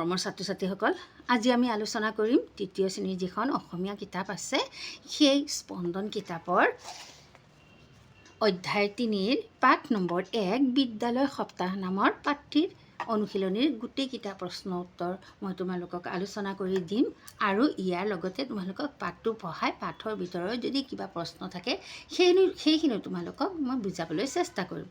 মৰমৰ ছাত্ৰ ছাত্ৰীসকল, আজি আমি আলোচনা কৰিম তৃতীয় শ্ৰেণীৰ যিখন অসমীয়া কিতাপ আছে সেই স্পন্দন কিতাপৰ অধ্যায় ৩ৰ পাঠ নম্বৰ ১ বিদ্যালয় সপ্তাহ নামৰ পাঠটিৰ অনুশীলনীৰ গোটেইকেইটা প্ৰশ্ন উত্তৰ মই তোমালোকক আলোচনা কৰি দিম আৰু ইয়াৰ লগতে তোমালোকক পাঠটো পঢ়াই পাঠৰ ভিতৰত যদি কিবা প্ৰশ্ন থাকে সেইখিনি তোমালোকক মই বুজাবলৈ চেষ্টা কৰিম।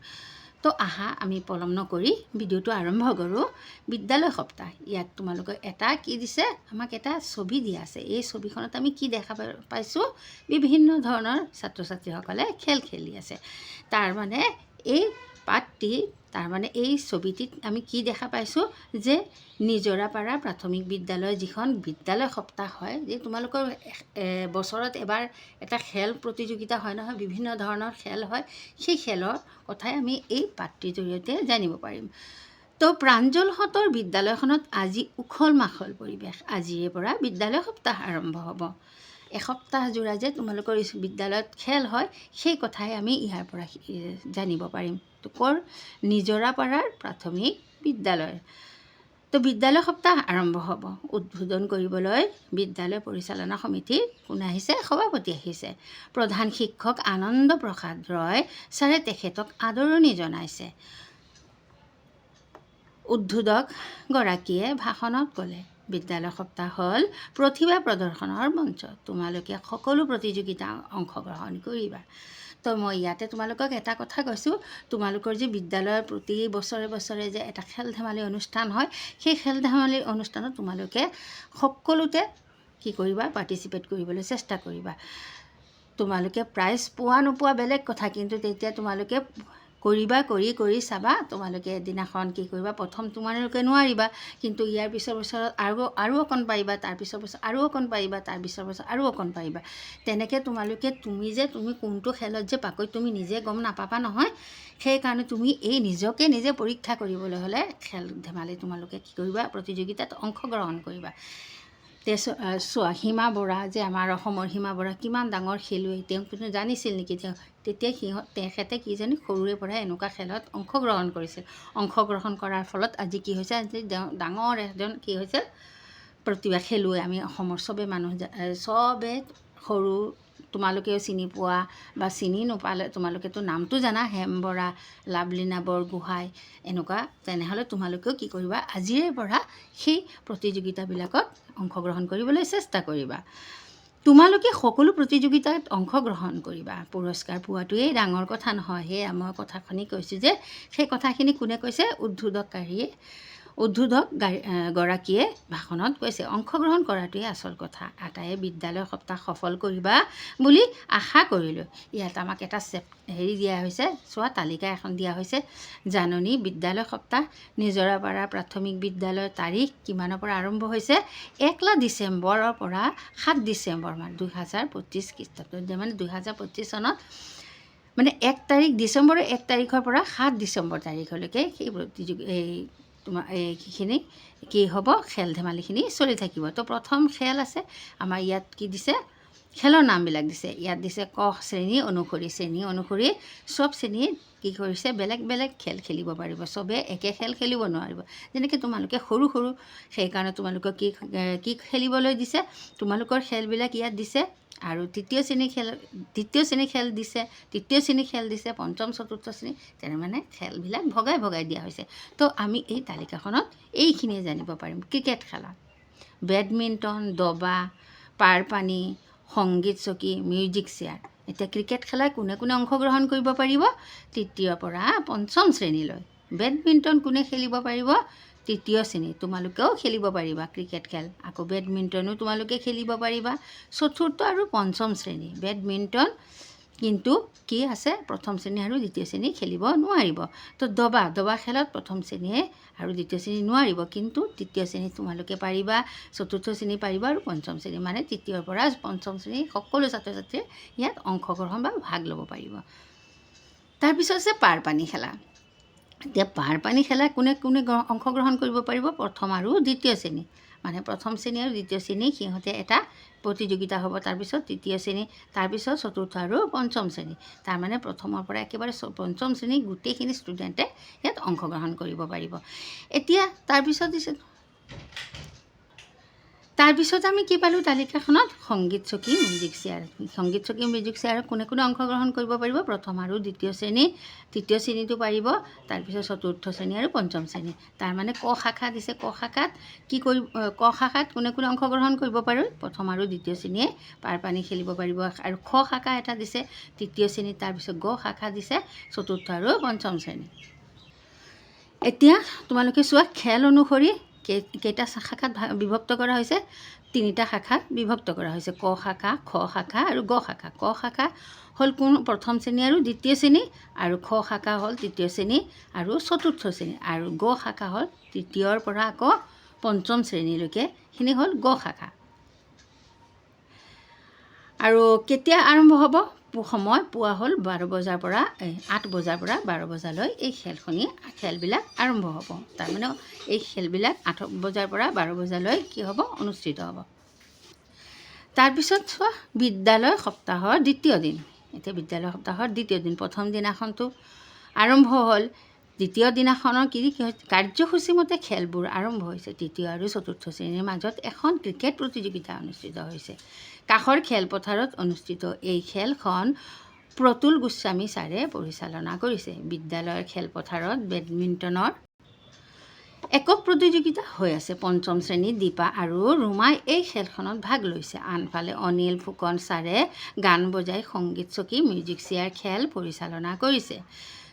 তো আহা আমি পলম নকৰি ভিডিঅ'টো আৰম্ভ কৰোঁ। বিদ্যালয় সপ্তাহ, ইয়াত তোমালোকৰ এটা কি দিছে, আমাক এটা ছবি দিয়া আছে। এই ছবিখনত আমি কি দেখা পাইছোঁ, বিভিন্ন ধৰণৰ ছাত্ৰ ছাত্ৰীসকলে খেল খেলি আছে। তাৰমানে এই পাঠটি এই ছবিটিত আমি কি দেখা পাইছোঁ যে নিজৰাপাৰা প্ৰাথমিক বিদ্যালয় যিখন বিদ্যালয় সপ্তাহ হয়, যে তোমালোকৰ বছৰত এবাৰ এটা খেল প্ৰতিযোগিতা হয় নহয়, বিভিন্ন ধৰণৰ খেল হয়, সেই খেলৰ কথাই আমি এই পাঠটিৰ জৰিয়তে জানিব পাৰিম। তো প্ৰাঞ্জলহঁতৰ বিদ্যালয়খনত আজি উখল মাখল পৰিৱেশ। আজিৰে পৰা বিদ্যালয় সপ্তাহ আৰম্ভ হ'ব। এসপ্তাহ জোৰা যে তোমালোকৰ বিদ্যালয়ত খেল হয়, সেই কথাই আমি ইয়াৰ পৰা জানিব পাৰিম। তো ক'ৰ, নিজৰাপাৰাৰ প্ৰাথমিক বিদ্যালয়। তো বিদ্যালয় সপ্তাহ আৰম্ভ হ'ব। উদ্বোধন কৰিবলৈ বিদ্যালয় পৰিচালনা সমিতিৰ কোন আহিছে, সভাপতি আহিছে। প্ৰধান শিক্ষক আনন্দ প্ৰসাদ ৰয় ছাৰে তেখেতক আদৰণি জনাইছে। উদ্বোধকগৰাকীয়ে ভাষণত ক'লে, বিদ্যালয় সপ্তাহ হ'ল প্ৰতিভা প্ৰদৰ্শনৰ মঞ্চ। তোমালোকে সকলো প্ৰতিযোগিতা অংশগ্ৰহণ কৰিবা। তো মই ইয়াতে তোমালোকক এটা কথা কৈছোঁ, তোমালোকৰ যে বিদ্যালয়ৰ প্ৰতি বছৰে বছৰে যে এটা খেল ধেমালি অনুষ্ঠান হয়, সেই খেল ধেমালি অনুষ্ঠানত তোমালোকে সকলোতে কি কৰিবা, পাৰ্টিচিপেট কৰিবলৈ চেষ্টা কৰিবা। তোমালোকে প্ৰাইজ পোৱা নোপোৱা বেলেগ কথা, কিন্তু তেতিয়া তোমালোকে কৰিবা, কৰি চাবা, তোমালোকে এদিনাখন কি কৰিবা, প্ৰথম তোমালোকে নোৱাৰিবা, কিন্তু ইয়াৰ পিছৰ বছৰত আৰু অকণ পাৰিবা, তাৰপিছৰ বছৰ আৰু অকণ পাৰিবা, তাৰপিছৰ বছৰ আৰু অকণ পাৰিবা। তেনেকৈ তুমি কোনটো খেলত যে পাকৈত তুমি নিজে গম নাপাবা নহয়। সেইকাৰণে তুমি এই নিজকে নিজে পৰীক্ষা কৰিবলৈ হ'লে খেল ধেমালি তোমালোকে কি কৰিবা, প্ৰতিযোগিতাত অংশগ্ৰহণ কৰিবা। চোৱা, হীমা বৰা যে আমাৰ অসমৰ হীমা বৰা কিমান ডাঙৰ খেলুৱৈ, তেওঁক তুমি জানিছিল নেকি? তেতিয়া তেখেতে কিজানি সৰুৰে পৰাই এনেকুৱা খেলত অংশগ্ৰহণ কৰিছিল। অংশগ্ৰহণ কৰাৰ ফলত আজি কি হৈছে, আজি ডাঙৰ এজন কি হৈছে, প্ৰতিভা খেলুৱৈ। আমি অসমৰ চবে সৰু, তোমালোকেও চিনি পোৱা বা চিনি নোপালে তোমালোকেতো নামটো জানা, হেম বৰা, লাভলীনা বৰগোহাঁই, এনেকুৱা। তেনেহ'লে তোমালোকেও কি কৰিবা, আজিৰে পৰা সেই প্ৰতিযোগিতাবিলাকত অংশগ্ৰহণ কৰিবলৈ চেষ্টা কৰিবা। তোমালোকে সকলো প্ৰতিযোগিতাত অংশগ্ৰহণ কৰিবা। পুৰস্কাৰ পোৱাটোৱেই ডাঙৰ কথা নহয়। সেয়া মই কথাখিনি কৈছোঁ যে, সেই কথাখিনি কোনে কৈছে, উদ্বোধকগৰাকীয়ে ভাষণত কৈছে। অংশগ্ৰহণ কৰাটোৱে আচল কথা। আটায়ে বিদ্যালয় সপ্তাহ সফল কৰিবা বুলি আশা কৰিলোঁ। ইয়াত আমাক এটা দিয়া হৈছে, চোৱা, তালিকা এখন দিয়া হৈছে। জাননী, বিদ্যালয় সপ্তাহ নিজৰাপাৰা প্ৰাথমিক বিদ্যালয়ৰ তাৰিখ কিমানৰ পৰা আৰম্ভ হৈছে, 1 ডিচেম্বৰৰ পৰা 7 ডিচেম্বৰ 2025 খ্ৰীষ্টাব্দ, মানে 2025 চনত, মানে ডিচেম্বৰৰ 1 তাৰিখৰ পৰা 7 ডিচেম্বৰ তাৰিখলৈকে সেই এইখিনি কি হ'ব, খেল ধেমালিখিনি চলি থাকিব। তো প্ৰথম খেল আছে আমাৰ ইয়াত, কি দিছে, খেলৰ নামবিলাক দিছে। ইয়াত দিছে ক শ্ৰেণী অনুসৰি চব শ্ৰেণীৰ কি কৰিছে, বেলেগ বেলেগ খেল খেলিব পাৰিব। চবে একে খেল খেলিব নোৱাৰিব। যেনেকৈ তোমালোকে সৰু, সেইকাৰণে তোমালোকক কি খেলিবলৈ দিছে, তোমালোকৰ খেলবিলাক ইয়াত দিছে। আৰু দ্বিতীয় শ্ৰেণী খেল দিছে, তৃতীয় শ্ৰেণী খেল দিছে, পঞ্চম চতুৰ্থ শ্ৰেণী, মানে খেলবিলাক ভগাই দিয়া হৈছে। তো আমি এই তালিকাখনত এইখিনিয়ে জানিব পাৰিম। ক্ৰিকেট খেলা, বেডমিণ্টন, দবা, পাৰপানী, সংগীত চকী, মিউজিক চেয়াৰ। এতিয়া ক্ৰিকেট খেলাত কোনে কোনে অংশগ্ৰহণ কৰিব পাৰিব, 3ৰ পৰা 5ম শ্ৰেণীলৈ। বেডমিণ্টন কোনে খেলিব পাৰিব, 3য় শ্ৰেণী। তোমালোকেও খেলিব পাৰিবা ক্ৰিকেট খেল। আকৌ বেডমিণ্টনো তোমালোকে খেলিব পাৰিবা 4ৰ্থ আৰু 5ম শ্ৰেণী। বেডমিণ্টন কিন্তু কি আছে, 1ম শ্ৰেণী আৰু 2য় শ্ৰেণী খেলিব নোৱাৰিব। তো দবা খেলত 1ম শ্ৰেণীয়ে আৰু 2য় শ্ৰেণী নোৱাৰিব, কিন্তু 3য় শ্ৰেণী তোমালোকে পাৰিবা, 4ৰ্থ শ্ৰেণী পাৰিবা আৰু 5ম শ্ৰেণী, মানে 3য়ৰ পৰা 5ম শ্ৰেণীৰ সকলো ছাত্ৰ ছাত্ৰীয়ে ইয়াত অংশগ্ৰহণ বা ভাগ ল'ব পাৰিব। তাৰপিছত আছে পাৰপানী খেলা। এতিয়া পাৰপানী খেলা কোনে অংশগ্ৰহণ কৰিব পাৰিব, 1ম আৰু 2য় শ্ৰেণী, মানে 1ম শ্ৰেণী আৰু 2য় শ্ৰেণী সিহঁতে এটা প্ৰতিযোগিতা হ'ব। তাৰপিছত 3য় শ্ৰেণী, তাৰপিছত 4ৰ্থ আৰু 5ম শ্ৰেণী। তাৰমানে 1মৰ পৰা একেবাৰে 5ম শ্ৰেণী গোটেইখিনি ষ্টুডেণ্টে ইয়াত অংশগ্ৰহণ কৰিব পাৰিব। এতিয়া তাৰপিছত দিছে তাৰপিছত আমি কি পালোঁ তালিকাখনত সংগীত চকী মিউজিক চেয়াৰ। সংগীত চকী মিউজিক চেয়াৰত কোনে কোনে অংশগ্ৰহণ কৰিব পাৰিব? প্ৰথম আৰু দ্বিতীয় শ্ৰেণী, তৃতীয় শ্ৰেণীটো পাৰিব, তাৰপিছত চতুৰ্থ শ্ৰেণী আৰু পঞ্চম শ্ৰেণী। তাৰমানে ক শাখা দিছে, ক শাখাত কি কৰিব, ক শাখাত কোনে কোনে অংশগ্ৰহণ কৰিব পাৰে? প্ৰথম আৰু দ্বিতীয় শ্ৰেণীয়ে পাৰ পানী খেলিব পাৰিব। আৰু খ শাখা এটা দিছে তৃতীয় শ্ৰেণী, তাৰপিছত গ শাখা দিছে চতুৰ্থ আৰু পঞ্চম শ্ৰেণী। এতিয়া তোমালোকে চোৱা খেল অনুসৰি কেইটা শাখাত বিভক্ত কৰা হৈছে? 3টা শাখাত বিভক্ত কৰা হৈছে, ক শাখা, খ শাখা আৰু গ শাখা। ক শাখা হ'ল কোন? প্ৰথম শ্ৰেণী আৰু দ্বিতীয় শ্ৰেণী, আৰু খ শাখা হ'ল তৃতীয় শ্ৰেণী আৰু চতুৰ্থ শ্ৰেণী, আৰু গ শাখা হ'ল তৃতীয়ৰ পৰা আকৌ পঞ্চম শ্ৰেণীলৈকে, সেইখিনি হ'ল গ শাখা। আৰু কেতিয়া আৰম্ভ হ'ব? সময় পুৱা হ'ল 8 বজাৰ পৰা 12 বজালৈ এই খেলবিলাক আৰম্ভ হ'ব। তাৰমানে এই খেলবিলাক 8 বজাৰ পৰা 12 বজালৈ কি হ'ব? অনুষ্ঠিত হ'ব। তাৰপিছত চোৱা বিদ্যালয় সপ্তাহৰ দ্বিতীয় দিন। এতিয়া বিদ্যালয় সপ্তাহৰ দ্বিতীয় দিন, প্ৰথম দিনাখনটো আৰম্ভ হ'ল। দ্বিতীয় দিনাখনৰ কি কাৰ্যসূচী মতে খেলবোৰ আৰম্ভ হৈছে। তৃতীয় আৰু চতুৰ্থ শ্ৰেণীৰ মাজত এখন ক্ৰিকেট প্ৰতিযোগিতা অনুষ্ঠিত হৈছে। কাষৰ খেলপথাৰত অনুষ্ঠিত এই খেলখন প্ৰতুল গোস্বামী ছাৰে পৰিচালনা কৰিছে। বিদ্যালয়ৰ খেলপথাৰত বেডমিণ্টনৰ একক প্ৰতিযোগিতা হৈ আছে। পঞ্চম শ্ৰেণীৰ দীপা আৰু ৰুমাই এই খেলখনত ভাগ লৈছে। আনফালে অনিল ফুকন ছাৰে গান বজাই সংগীত চকী মিউজিক চেয়াৰ খেল পৰিচালনা কৰিছে।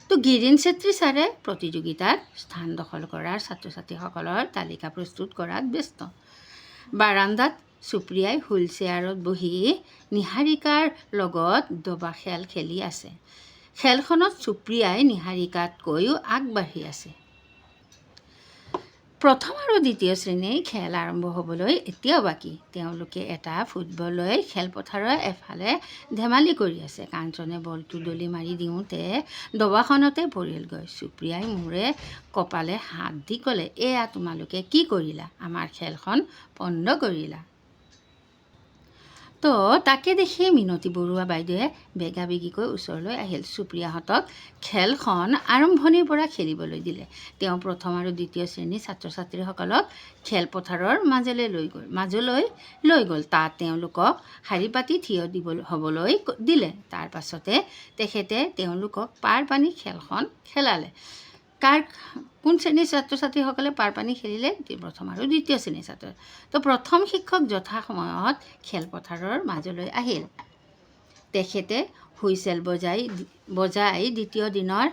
তো গিৰীন চেত্ৰী ছাৰে প্ৰতিযোগিতাত স্থান দখল কৰাৰ ছাত্ৰ ছাত্ৰীসকলৰ তালিকা প্ৰস্তুত কৰাত ব্যস্ত। বাৰান্দাত সুপ্ৰিয়াই হুইল চেয়াৰত বহি নিহাৰিকাৰ লগত দবা খেল খেলি আছে। খেলখনত সুপ্ৰিয়াই নিহাৰিকাতকৈও আগবাঢ়ি আছে। প্ৰথম আৰু দ্বিতীয় শ্ৰেণীৰ খেল আৰম্ভ হ'বলৈ এতিয়াও বাকী। তেওঁলোকে এটা ফুটবল লৈ খেলপথাৰৰ এফালে ধেমালি কৰি আছে। কাঞ্চনে বলটো দলি মাৰি দিওঁতে দবাখনতে পৰিলগৈ। সুপ্ৰিয়াই মূৰে কপালে হাত দি ক'লে, এয়া তোমালোকে কি কৰিলা? আমাৰ খেলখন পণ্ড কৰিলা। তো তাকে দেখি মিনতী বৰুৱা বাইদেৱে বেগাবেগিকৈ ওচৰলৈ আহিল। সুপ্ৰিয়াহঁতক খেলখন আৰম্ভণিৰ পৰা খেলিবলৈ দিলে। তেওঁ প্ৰথম আৰু দ্বিতীয় শ্ৰেণীৰ ছাত্ৰ ছাত্ৰীসকলক খেলপথাৰৰ মাজলৈ লৈ গ'ল। তাত তেওঁলোকক শাৰী পাতি থিয় হ'বলৈ দিলে। তাৰ পাছতে তেখেতে তেওঁলোকক পাৰ পানী খেলখন খেলালে। কোন শ্ৰেণীৰ ছাত্ৰ ছাত্ৰীসকলে পাৰ পানী খেলিলে? প্ৰথম আৰু দ্বিতীয় শ্ৰেণীৰ ছাত্ৰ। তো প্ৰথম শিক্ষক যথা সময়ত খেলপথাৰৰ মাজলৈ আহিল। তেখেতে হুইচেল বজাই দ্বিতীয় দিনৰ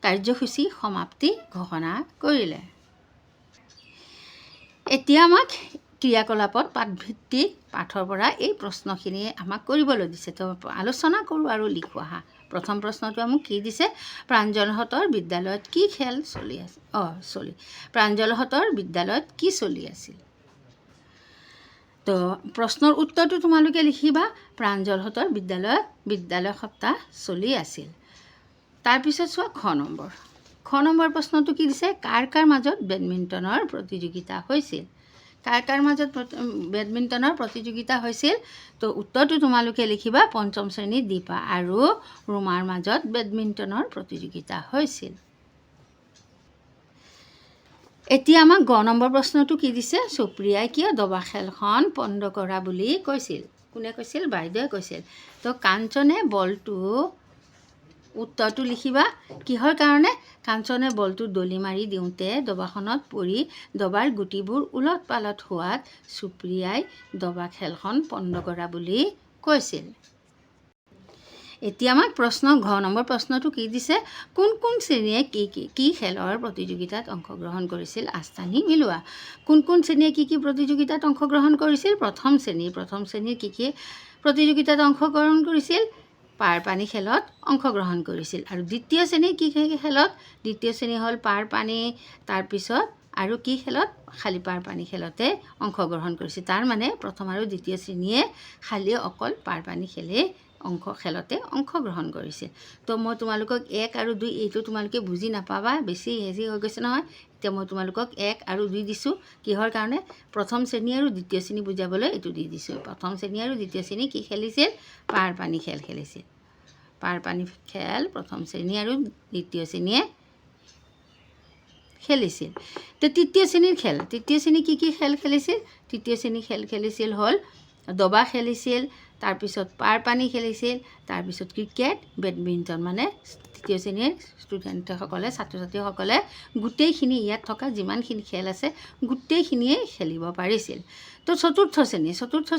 কাৰ্যসূচী সমাপ্তি ঘোষণা কৰিলে। এতিয়া আমাক ক্ৰিয়াকলাপত পাঠভিত্তিক পাঠৰ পৰা এই প্ৰশ্নখিনি আমাক কৰিবলৈ দিছে। তো আলোচনা কৰোঁ আৰু লিখোঁ আহা। প্ৰথম প্ৰশ্নটো আমাক কি দিছে? প্ৰাঞ্জলহঁতৰ বিদ্যালয়ত কি খেল চলি আছে? প্ৰাঞ্জলহঁতৰ বিদ্যালয়ত কি চলি আছিল? তো প্ৰশ্নৰ উত্তৰটো তোমালোকে লিখিবা। প্ৰাঞ্জলহঁতৰ বিদ্যালয়ত বিদ্যালয় সপ্তাহ চলি আছিল। তাৰপিছত চোৱা খ নম্বৰ প্ৰশ্নটো কি দিছে? কাৰ কাৰ মাজত বেডমিণ্টনৰ প্ৰতিযোগিতা হৈছিল? কাৰ কাৰ মাজত বেডমিণ্টনৰ প্ৰতিযোগিতা হৈছিল? তো উত্তৰটো তোমালোকে লিখিবা। পঞ্চম শ্ৰেণীৰ দীপা আৰু ৰুমাৰ মাজত বেডমিণ্টনৰ প্ৰতিযোগিতা হৈছিল। এতিয়া আমাক গ নম্বৰ প্ৰশ্নটো কি দিছে? সুপ্ৰিয়াই কিয় দবা খেলখন পণ্ড কৰা বুলি কৈছিল? কোনে কৈছিল? বাইদেৱে কৈছিল। তো কাঞ্চনে বলটো, উত্তৰটো লিখিবা। কিহৰ কাৰণে? কাঞ্চনে বলটো দলি মাৰি দিওঁতে দবাখনত পৰি দবাৰ গুটিবোৰ ওলট পালট হোৱাত সুপ্ৰিয়াই দবা খেলখন পণ্ড কৰা বুলি কৈছিল। এতিয়া আমাক ঘ নম্বৰ প্ৰশ্নটো কি দিছে? কোন কোন শ্ৰেণীয়ে কি খেলৰ প্ৰতিযোগিতাত অংশগ্ৰহণ কৰিছিল? আস্থানি মিলোৱা। কোন কোন শ্ৰেণীয়ে কি প্ৰতিযোগিতাত অংশগ্ৰহণ কৰিছিল? প্ৰথম শ্ৰেণীৰ কি প্ৰতিযোগিতাত অংশগ্ৰহণ কৰিছিল? পাৰ পানী খেলত অংশগ্ৰহণ কৰিছিল। আৰু দ্বিতীয় শ্ৰেণীৰ কি খেলত? দ্বিতীয় শ্ৰেণী হ'ল পাৰ পানী, তাৰপিছত আৰু কি খেলত? খালী পাৰ পানী খেলতে অংশগ্ৰহণ কৰিছিল। তাৰমানে প্ৰথম আৰু দ্বিতীয় শ্ৰেণীয়ে খালী অকল পাৰ পানী খেলতে অংশগ্ৰহণ কৰিছিল। তো মই তোমালোকক 1 আৰু 2 এইটো তোমালোকে বুজি নাপাবা, বেছি হেৰি হৈ গৈছে নহয়। এতিয়া মই তোমালোকক 1 আৰু 2 দিছোঁ। কিহৰ কাৰণে? প্ৰথম শ্ৰেণী আৰু দ্বিতীয় শ্ৰেণী বুজাবলৈ এইটো দি দিছোঁ। প্ৰথম শ্ৰেণী আৰু দ্বিতীয় শ্ৰেণী কি খেলিছিল? পাৰ পানী খেল খেলিছিল। পাৰ পানী খেল প্ৰথম শ্ৰেণী আৰু দ্বিতীয় শ্ৰেণীয়ে খেলিছিল। তো তৃতীয় শ্ৰেণীৰ খেল, তৃতীয় শ্ৰেণী কি খেল খেলিছিল? তৃতীয় শ্ৰেণী খেল খেলিছিল হ'ল দবা খেলিছিল, তাৰপিছত পাৰ পানী খেলিছিল, তাৰপিছত ক্ৰিকেট, বেডমিণ্টন। মানে তৃতীয় শ্ৰেণীৰ ষ্টুডেণ্টসকলে, ছাত্ৰ ছাত্ৰীসকলে গোটেইখিনি ইয়াত থকা যিমানখিনি খেল আছে গোটেইখিনিয়ে খেলিব পাৰিছিল। তো চতুৰ্থ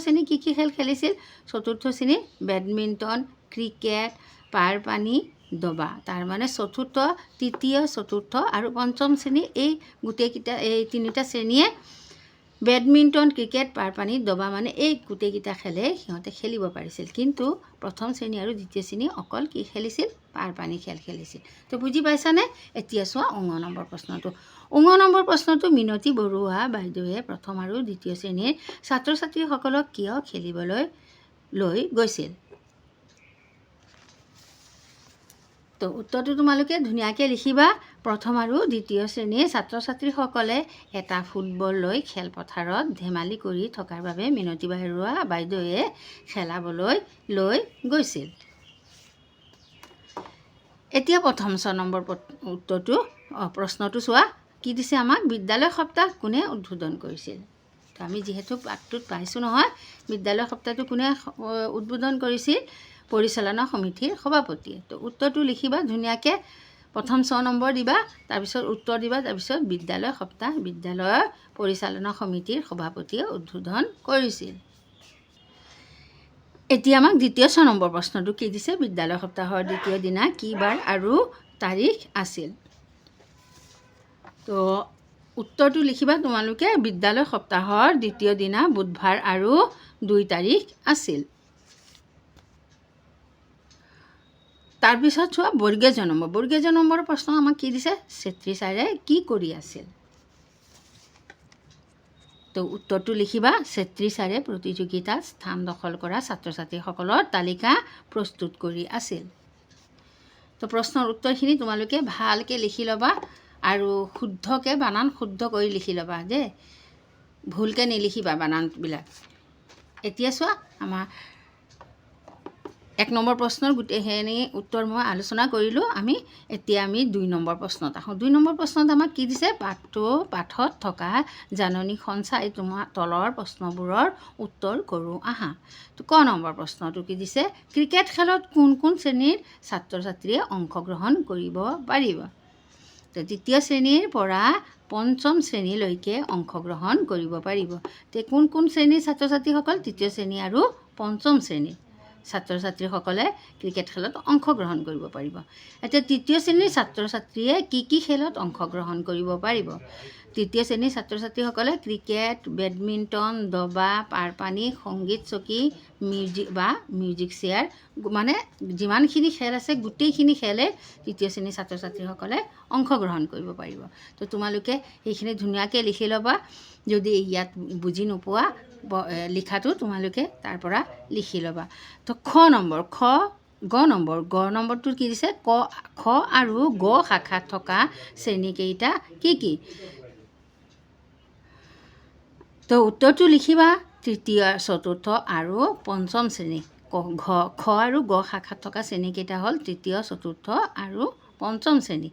শ্ৰেণী কি খেল খেলিছিল? চতুৰ্থ শ্ৰেণী বেডমিণ্টন, ক্ৰিকেট, পাৰ পানী, দবা। তাৰমানে চতুৰ্থ, তৃতীয়, চতুৰ্থ আৰু পঞ্চম শ্ৰেণী এই গোটেইকেইটা, এই তিনিটা শ্ৰেণীয়ে বেডমিণ্টন, ক্ৰিকেট, পাৰ পানী, দবা মানে এই গোটেইকেইটা খেলে সিহঁতে খেলিব পাৰিছিল। কিন্তু প্ৰথম শ্ৰেণী আৰু দ্বিতীয় শ্ৰেণী অকল কি খেলিছিল? পাৰ পানী খেল খেলিছিল। তো বুজি পাইছানে? এতিয়া চোৱা 9 নম্বৰ প্ৰশ্নটো। 9 নম্বৰ প্ৰশ্নটো মিনতী বৰুৱা বাইদেৱে প্ৰথম আৰু দ্বিতীয় শ্ৰেণীৰ ছাত্ৰ ছাত্ৰীসকলক কিয় খেলিবলৈ লৈ গৈছিল? তো উত্তৰটো তোমালোকে ধুনীয়াকৈ লিখিবা। প্ৰথম আৰু দ্বিতীয় শ্ৰেণীৰ ছাত্ৰ ছাত্ৰীসকলে এটা ফুটবল লৈ খেলপথাৰত ধেমালি কৰি থকাৰ বাবে মিনতী বৰুৱা বাইদেৱে খেলাবলৈ লৈ গৈছিল। এতিয়া প্ৰথম 6 নম্বৰ উত্তৰটো প্ৰশ্নটো চোৱা। কি দিছে আমাক? বিদ্যালয় সপ্তাহ কোনে উদ্বোধন কৰিছিল? তো আমি যিহেতু পাঠটোত পাইছোঁ নহয়, বিদ্যালয় সপ্তাহটো কোনে উদ্বোধন কৰিছিল? পৰিচালনা সমিতিৰ সভাপতিয়ে। তো উত্তৰটো লিখিবা ধুনীয়াকৈ। প্ৰথম 6 নম্বৰ দিবা, তাৰপিছত উত্তৰ দিবা, তাৰপিছত বিদ্যালয় সপ্তাহ বিদ্যালয়ৰ পৰিচালনা সমিতিৰ সভাপতিয়ে উদ্বোধন কৰিছিল। এতিয়া আমাক দ্বিতীয় 6 নম্বৰ প্ৰশ্নটো কি দিছে? বিদ্যালয় সপ্তাহৰ দ্বিতীয় দিনা কি বাৰ আৰু তাৰিখ আছিল? তো উত্তৰটো লিখিবা তোমালোকে। বিদ্যালয় সপ্তাহৰ দ্বিতীয় দিনা বুধবাৰ আৰু 2 তাৰিখ আছিল। তাৰপিছত চোৱা বৰ্গীয় নম্বৰ। বৰ্গীয় নম্বৰৰ প্ৰশ্ন আমাক কি দিছে? চেত্ৰী ছাৰে কি কৰি আছিল? তো উত্তৰটো লিখিবা। চেত্ৰী ছাৰে প্ৰতিযোগিতাত স্থান দখল কৰা ছাত্ৰ ছাত্ৰীসকলৰ তালিকা প্ৰস্তুত কৰি আছিল। তো প্ৰশ্নৰ উত্তৰখিনি তোমালোকে ভালকৈ লিখি ল'বা আৰু শুদ্ধকৈ বানান শুদ্ধ কৰি লিখি ল'বা দেই, ভুলকৈ নিলিখিবা বানানবিলাক। এতিয়া চোৱা আমাৰ 1 নম্বৰ প্ৰশ্নৰ গোটেইখিনি উত্তৰ মই আলোচনা কৰিলোঁ। এতিয়া আমি 2 নম্বৰ প্ৰশ্নত আহোঁ। 2 নম্বৰ প্ৰশ্নত আমাক কি দিছে? পাঠত থকা জাননীখন চাই তোমাৰ তলৰ প্ৰশ্নবোৰৰ উত্তৰ কৰোঁ আহা। তো ক নম্বৰ প্ৰশ্নটো কি দিছে? ক্ৰিকেট খেলত কোন কোন শ্ৰেণীৰ ছাত্ৰ ছাত্ৰীয়ে অংশগ্ৰহণ কৰিব পাৰিব? তো দ্বিতীয় শ্ৰেণীৰ পৰা পঞ্চম শ্ৰেণীলৈকে অংশগ্ৰহণ কৰিব পাৰিব। তে কোন কোন শ্ৰেণীৰ ছাত্ৰ ছাত্ৰীসকল? তৃতীয় শ্ৰেণী আৰু পঞ্চম শ্ৰেণীৰ ছাত্ৰ ছাত্ৰীসকলে ক্ৰিকেট খেলত অংশগ্ৰহণ কৰিব পাৰিব। এতিয়া তৃতীয় শ্ৰেণীৰ ছাত্ৰ ছাত্ৰীয়ে কি খেলত অংশগ্ৰহণ কৰিব পাৰিব? তৃতীয় শ্ৰেণীৰ ছাত্ৰ ছাত্ৰীসকলে ক্ৰিকেট, বেডমিণ্টন, দবা, পাৰ পানী, সংগীত চকী, মিউজিক চেয়াৰ, মানে যিমানখিনি খেল আছে গোটেইখিনি খেলে তৃতীয় শ্ৰেণীৰ ছাত্ৰ ছাত্ৰীসকলে অংশগ্ৰহণ কৰিব পাৰিব। তো তোমালোকে সেইখিনি ধুনীয়াকৈ লিখি ল'বা। যদি ইয়াত বুজি নোপোৱা লিখাটো তোমালোকে তাৰ পৰা লিখি ল'বা। তো গ নম্বৰটো কি দিছে? খ আৰু গ শাখাত থকা শ্ৰেণীকেইটা কি? তো উত্তৰটো লিখিবা। তৃতীয়, চতুৰ্থ আৰু পঞ্চম শ্ৰেণী। খ আৰু গ শাখাত থকা শ্ৰেণীকেইটা হ'ল তৃতীয়, চতুৰ্থ আৰু পঞ্চম শ্ৰেণী।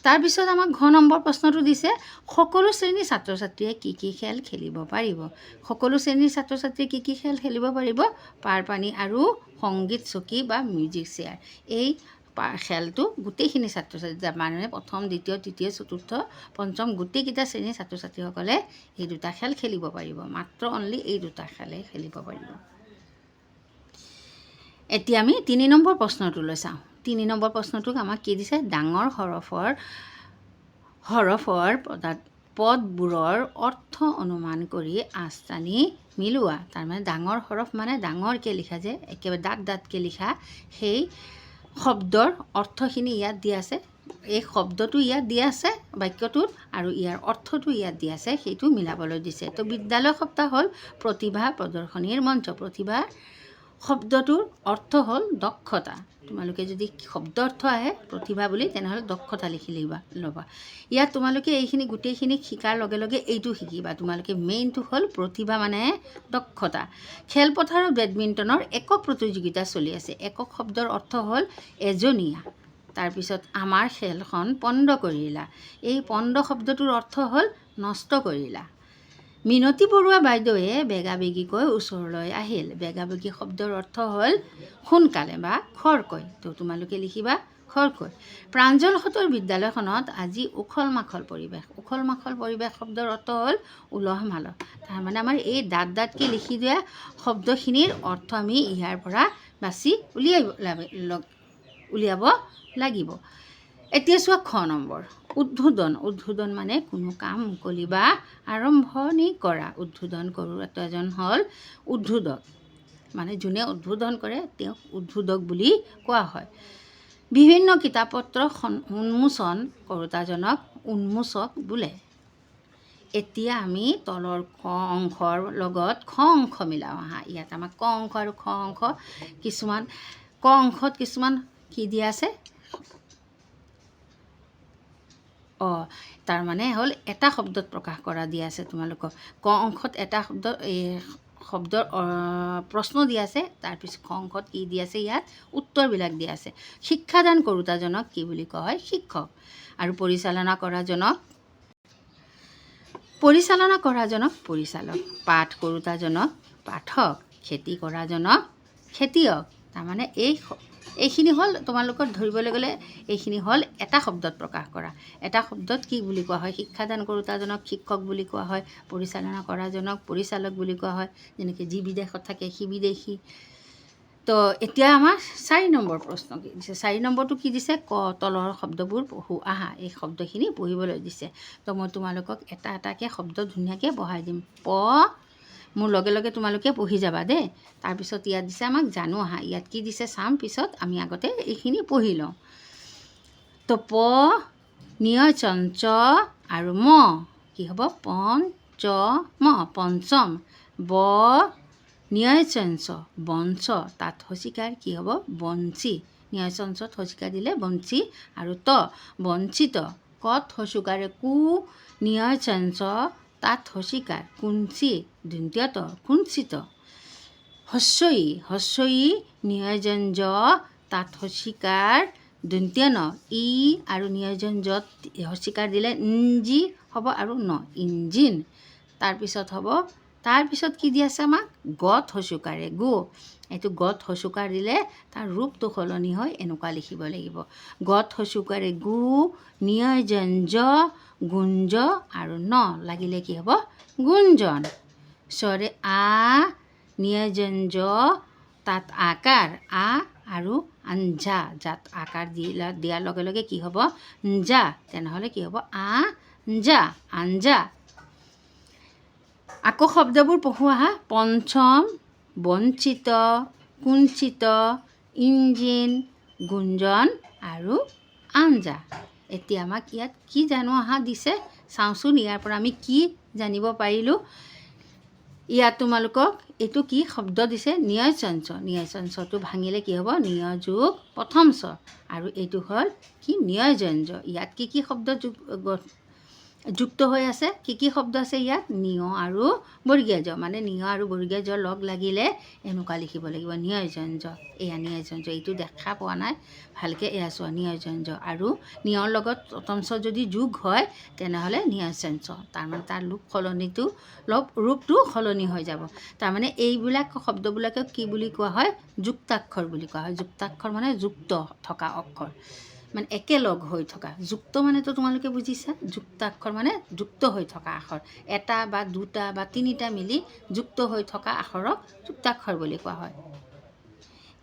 তাৰপিছত আমাক ঘ নম্বৰ প্ৰশ্নটো দিছে, সকলো শ্ৰেণীৰ ছাত্ৰ ছাত্ৰীয়ে কি খেল খেলিব পাৰিব? সকলো শ্ৰেণীৰ ছাত্ৰ ছাত্ৰীয়ে কি খেল খেলিব পাৰিব? পাৰ পানী আৰু সংগীত চকী বা মিউজিক চেয়াৰ। এই খেলটো গোটেইখিনি ছাত্ৰ ছাত্ৰী, মানে প্ৰথম, দ্বিতীয়, তৃতীয়, চতুৰ্থ, পঞ্চম গোটেইকেইটা শ্ৰেণীৰ ছাত্ৰ ছাত্ৰীসকলে এই 2টা খেল খেলিব পাৰিব। মাত্ৰ অনলি এই 2টা খেলেই খেলিব পাৰিব। এতিয়া আমি 3 নম্বৰ প্ৰশ্নটোলৈ চাওঁ। 3 নম্বৰ প্ৰশ্নটোক আমাক কি দিছে? ডাঙৰ হৰফৰ পদবোৰৰ অৰ্থ অনুমান কৰি আঁচ টানি মিলোৱা। তাৰমানে ডাঙৰ হৰফ মানে ডাঙৰকৈ লিখা, যে একেবাৰে ডাঠকৈ লিখা, সেই শব্দৰ অৰ্থখিনি ইয়াত দিয়া আছে। এই শব্দটো ইয়াত দিয়া আছে বাক্যটোত, আৰু ইয়াৰ অৰ্থটো ইয়াত দিয়া আছে, সেইটো মিলাবলৈ দিছে। তো বিদ্যালয় সপ্তাহ হ'ল প্ৰতিভা প্ৰদৰ্শনীৰ মঞ্চ। প্ৰতিভা শব্দটোৰ অৰ্থ হ'ল দক্ষতা। তোমালোকে যদি শব্দ অৰ্থ আহে প্ৰতিভা বুলি, তেনেহ'লে দক্ষতা লিখি ল'বা। ইয়াত তোমালোকে এইখিনি গোটেইখিনি শিকাৰ লগে লগে এইটো শিকিবা। তোমালোকে মেইনটো হ'ল প্ৰতিভা মানে দক্ষতা। খেলপথাৰত বেডমিণ্টনৰ একক প্ৰতিযোগিতা চলি আছে। একক শব্দৰ অৰ্থ হ'ল এজনীয়া। তাৰপিছত আমাৰ খেলখন পণ্ড কৰিলা। এই পণ্ড শব্দটোৰ অৰ্থ হ'ল নষ্ট কৰিলা। মিনতী বৰুৱা বাইদেৱে বেগাবেগিকৈ ওচৰলৈ আহিল। বেগাবেগি শব্দৰ অৰ্থ হ'ল সোনকালে বা খৰকৈ। তো তোমালোকে লিখিবা খৰকৈ। প্ৰাঞ্জলহঁতৰ বিদ্যালয়খনত আজি উখল মাখল পৰিৱেশ। উখল মাখল পৰিৱেশ শব্দৰ অৰ্থ হ'ল উলহ মালহ। তাৰমানে আমাৰ এই দাঁতকৈ লিখি দিয়া শব্দখিনিৰ অৰ্থ আমি ইয়াৰ পৰা বাছি উলিয়াব লাগিব। এতিয়া চোৱা খ নম্বৰ, উদ্বোধন। উদ্বোধন মানে কোনো কাম মুকলি বা আৰম্ভণি কৰা। উদ্বোধন কৰোঁতা এজন হ'ল উদ্বোধক, মানে যোনে উদ্বোধন কৰে তেওঁক উদ্বোধক বুলি কোৱা হয়। বিভিন্ন কিতাপ পত্ৰ উন্মোচন কৰোঁতাজনক উন্মোচক বোলে। এতিয়া আমি তলৰ ক অংশৰ লগত খ অংশ মিলাওঁ আহা। ইয়াত আমাক ক অংশ আৰু খ অংশ কিছুমান, ক অংশত কিছুমান কি দিয়া আছে, তাৰমানে হ'ল এটা শব্দত প্ৰকাশ কৰা দিয়া আছে তোমালোকক। ক অংশত এটা শব্দৰ প্ৰশ্ন দিয়া আছে, তাৰপিছত খ অংশত কি দিয়া আছে, ইয়াত উত্তৰবিলাক দিয়া আছে। শিক্ষাদান কৰোঁতাজনক কি বুলি কোৱা হয়, শিক্ষক। আৰু পৰিচালনা কৰাজনক পৰিচালক। পাঠ কৰোঁতাজনক পাঠক। খেতি কৰাজনক খেতিয়ক। তাৰমানে এইখিনি হ'ল তোমালোকৰ ধৰিবলৈ গ'লে এইখিনি হ'ল এটা শব্দত প্ৰকাশ কৰা। এটা শব্দত কি বুলি কোৱা হয়, শিক্ষাদান কৰোঁতাজনক শিক্ষক বুলি কোৱা হয়, পৰিচালনা কৰাজনক পৰিচালক বুলি কোৱা হয়। যেনেকৈ যি বিদেশত থাকে সি বিদেশী। তো এতিয়া আমাৰ 4 নম্বৰ প্ৰশ্ন কি দিছে, 4 নম্বৰটো কি দিছে, তলৰ শব্দবোৰ পঢ়ো আহা। এই শব্দখিনি পঢ়িবলৈ দিছে। তো মই তোমালোকক এটা এটাকৈ শব্দ ধুনীয়াকৈ পঢ়াই দিম। মোৰ লগে লগে তোমালোকে পঢ়ি যাবা দেই। তাৰপিছত ইয়াত দিছে আমাক জানো আহা। ইয়াত কি দিছে চাম পিছত, আমি আগতে এইখিনি পঢ়ি লওঁ। তো নিয় চঞ্চ আৰু কি হ'ব, পঞ্চম। নিয় চঞ্চ বঞ্চ, তাত হচিকাৰ কি হ'ব, বঞ্চি। নিয় চঞ্চত হচিকাৰ দিলে বঞ্চি। আৰু বঞ্চিত, কত হচুকাৰে নিয় চঞ্চ, তাত হচিকাৰ কুঞ্চি দন্ত্যত কুঞ্চিত। হস্যই নিয়োজন তাত হচিকাৰ দন্ত্যন ই, আৰু নিয়োজন যত হচিকাৰ দিলে ইঞ্জি হ'ব আৰু ইঞ্জিন। তাৰপিছত কি দি আছে আমাক, গত হচুকাৰে এইটো গত হচুকাৰ দিলে তাৰ ৰূপটো সলনি হয়, এনেকুৱা লিখিব লাগিব। গত হচুকাৰে নিয়োজন গুঞ্জ, আৰু লাগিলে কি হ'ব, গুঞ্জন। নিয়োজন তাত আকাৰ আৰু আঞ্জা, যাত আকাৰ দিয়াৰ লগে লগে কি হ'ব, njা, তেনেহ'লে কি হ'ব, আঞ্জা। আকৌ শব্দবোৰ পঢ়ো আহা। পঞ্চম, বঞ্চিত, কুঞ্চিত, ইঞ্জিন, গুঞ্জন আৰু আঞ্জা। এতিয়া আমাক ইয়াত কি জানো আহা দিছে, চাওঁচোন ইয়াৰ পৰা আমি কি জানিব পাৰিলোঁ। ইয়াত তোমালোকক এইটো কি শব্দ দিছে, নিয়চঞ্চ। নিয়চঞ্চটো ভাঙিলে কি হ'ব, নিয় যোগ প্ৰথম চ, আৰু এইটো হ'ল কি, নিয়োজঞ্জ। ইয়াত কি শব্দ যুক্ত হৈ আছে, কি শব্দ আছে ইয়াত, নিয় আৰু বৰ্গীয় জ, মানে নিয় আৰু বৰ্গীয় জ লগ লাগিলে এনেকুৱা লিখিব লাগিব, নিয়োজঞ্জ। এয়া নিয়োজঞ্জ, এইটো দেখা পোৱা নাই ভালকৈ, এয়া চোৱা নিয়োজঞ্জ। আৰু নিয়ৰ লগত প্ৰথম চ যদি যোগ হয় তেনেহ'লে নিয়োজঞ্জ। তাৰমানে তাৰ ৰূপটো সলনি হৈ যাব। তাৰমানে এইবিলাক শব্দবিলাকক কি বুলি কোৱা হয়, যুক্তাক্ষৰ বুলি কোৱা হয়। যুক্তাক্ষৰ মানে যুক্ত থকা অক্ষৰ, মানে একেলগ হৈ থকা। যুক্ত মানেতো তোমালোকে বুজিছা, যুক্তাক্ষৰ মানে যুক্ত হৈ থকা আখৰ। এটা বা দুটা বা তিনিটা মিলি যুক্ত হৈ থকা আখৰক যুক্তাক্ষৰ বুলি কোৱা হয়।